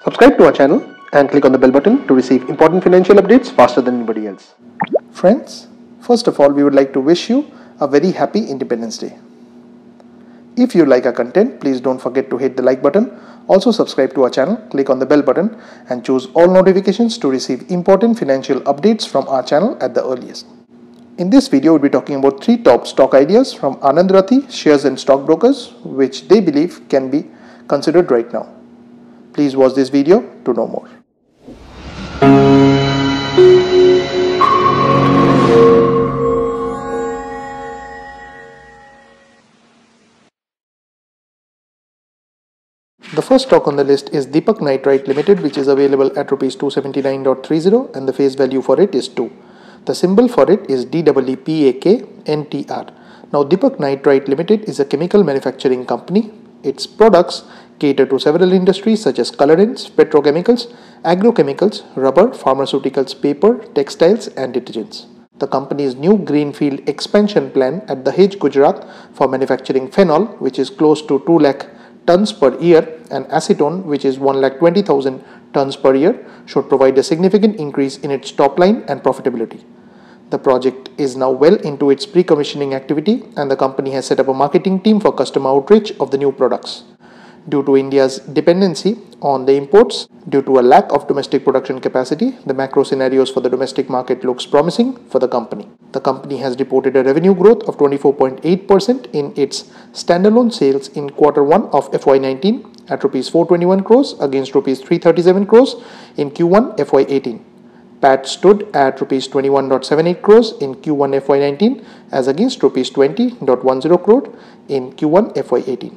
Subscribe to our channel and click on the bell button to receive important financial updates faster than anybody else. Friends, first of all, we would like to wish you a very happy Independence Day. If you like our content, please don't forget to hit the like button. Also subscribe to our channel, click on the bell button and choose all notifications to receive important financial updates from our channel at the earliest. In this video, we'll be talking about 3 top stock ideas from Anand Rathi, Shares and Stockbrokers, which they believe can be considered right now. Please watch this video to know more. The first stock on the list is Deepak Nitrite Limited, which is available at Rs 279.30 and the face value for it is 2. The symbol for it is DEEPAK-NTR. Now Deepak Nitrite Limited is a chemical manufacturing company. Its products cater to several industries such as colorants, petrochemicals, agrochemicals, rubber, pharmaceuticals, paper, textiles and detergents. The company's new greenfield expansion plan at Dahej, Gujarat for manufacturing phenol, which is close to 2 lakh tons per year, and acetone, which is 1,20,000 tons per year, should provide a significant increase in its top line and profitability. The project is now well into its pre-commissioning activity and the company has set up a marketing team for customer outreach of the new products. Due to India's dependency on the imports due to a lack of domestic production capacity, the macro scenarios for the domestic market looks promising for the company. The company has reported a revenue growth of 24.8% in its standalone sales in Q1 of FY19 at Rs 421 crores against Rs 337 crores in Q1 FY18. PAT stood at Rs 21.78 crores in Q1 FY19 as against Rs 20.10 crore in Q1 FY18.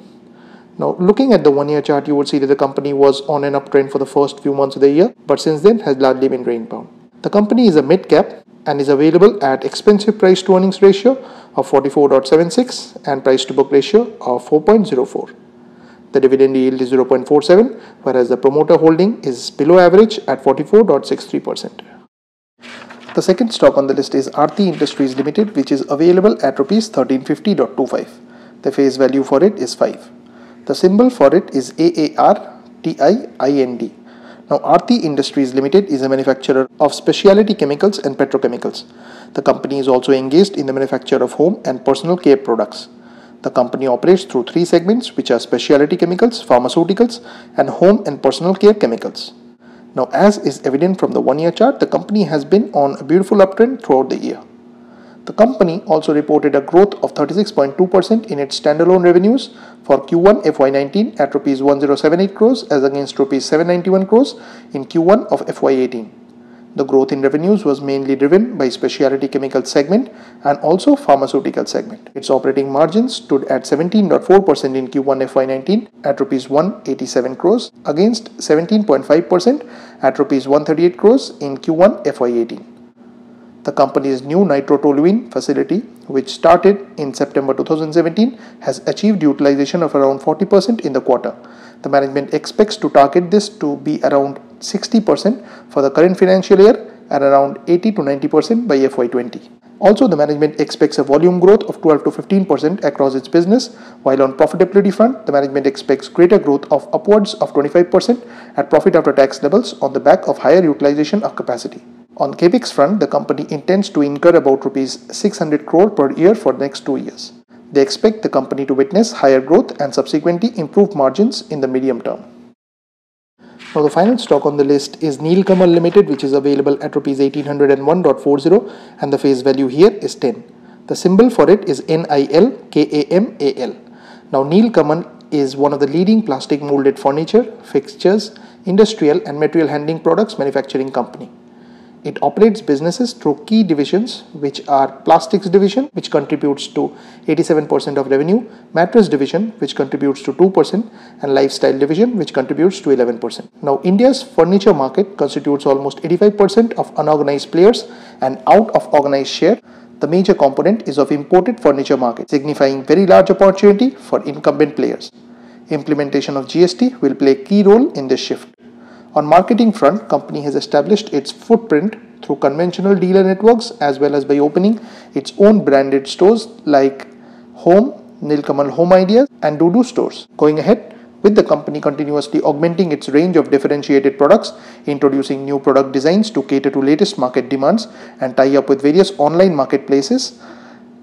Now, looking at the 1-year chart, you would see that the company was on an uptrend for the first few months of the year, but since then has largely been range bound. The company is a mid-cap and is available at expensive price to earnings ratio of 44.76 and price to book ratio of 4.04. The dividend yield is 0.47, whereas the promoter holding is below average at 44.63%. The second stock on the list is Aarti Industries Limited, which is available at Rs 1350.25. The face value for it is 5. The symbol for it is AARTIIND. Now, Aarti Industries Limited is a manufacturer of specialty chemicals and petrochemicals. The company is also engaged in the manufacture of home and personal care products. The company operates through 3 segments, which are specialty chemicals, pharmaceuticals, and home and personal care chemicals. Now, as is evident from the 1-year chart, the company has been on a beautiful uptrend throughout the year. The company also reported a growth of 36.2% in its standalone revenues for Q1 FY19 at Rs 1078 crores as against Rs 791 crores in Q1 of FY18. The growth in revenues was mainly driven by specialty chemical segment and also pharmaceutical segment. Its operating margins stood at 17.4% in Q1 FY19 at Rs 187 crores against 17.5% at Rs 138 crores in Q1 FY18. The company's new nitrotoluene facility, which started in September 2017, has achieved utilization of around 40% in the quarter. The management expects to target this to be around 60% for the current financial year and around 80 to 90% by FY20. Also, the management expects a volume growth of 12 to 15% across its business, while on profitability front, the management expects greater growth of upwards of 25% at profit after tax levels on the back of higher utilization of capacity. On capex front, the company intends to incur about Rs 600 crore per year for the next 2 years. They expect the company to witness higher growth and subsequently improve margins in the medium term. Now, the final stock on the list is Nilkamal Limited, which is available at Rs 1801.40 and the face value here is 10. The symbol for it is NILKAMAL. Now, Nilkamal is one of the leading plastic molded furniture, fixtures, industrial and material handling products manufacturing company. It operates businesses through key divisions, which are Plastics Division, which contributes to 87% of revenue, Mattress Division, which contributes to 2%, and Lifestyle Division, which contributes to 11%. Now, India's furniture market constitutes almost 85% of unorganized players, and out of organized share, the major component is of imported furniture market, signifying very large opportunity for incumbent players. Implementation of GST will play a key role in this shift. On marketing front, company has established its footprint through conventional dealer networks as well as by opening its own branded stores like Home, Nilkamal Home Ideas and Dudu stores. Going ahead, with the company continuously augmenting its range of differentiated products, introducing new product designs to cater to latest market demands, and tie up with various online marketplaces.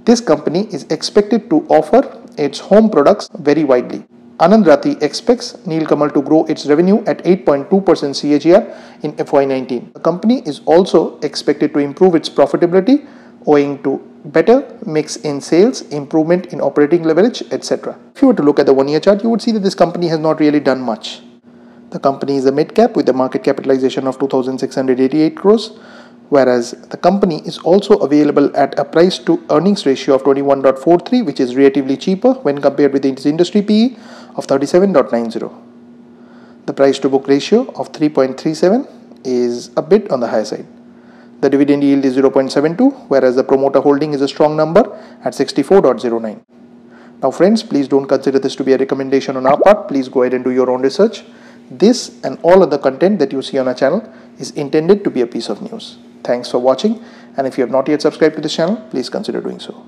This company is expected to offer its home products very widely. Anand Rathi expects Nilkamal to grow its revenue at 8.2% CAGR in FY19. The company is also expected to improve its profitability owing to better mix in sales, improvement in operating leverage, etc. If you were to look at the 1-year chart, you would see that this company has not really done much. The company is a mid-cap with a market capitalization of 2,688 crores, whereas the company is also available at a price to earnings ratio of 21.43, which is relatively cheaper when compared with its industry PE of 37.90. The price to book ratio of 3.37 is a bit on the higher side. The dividend yield is 0.72, whereas the promoter holding is a strong number at 64.09. Now friends, please don't consider this to be a recommendation on our part. Please go ahead and do your own research. This and all other content that you see on our channel is intended to be a piece of news. Thanks for watching, and if you have not yet subscribed to this channel, please consider doing so.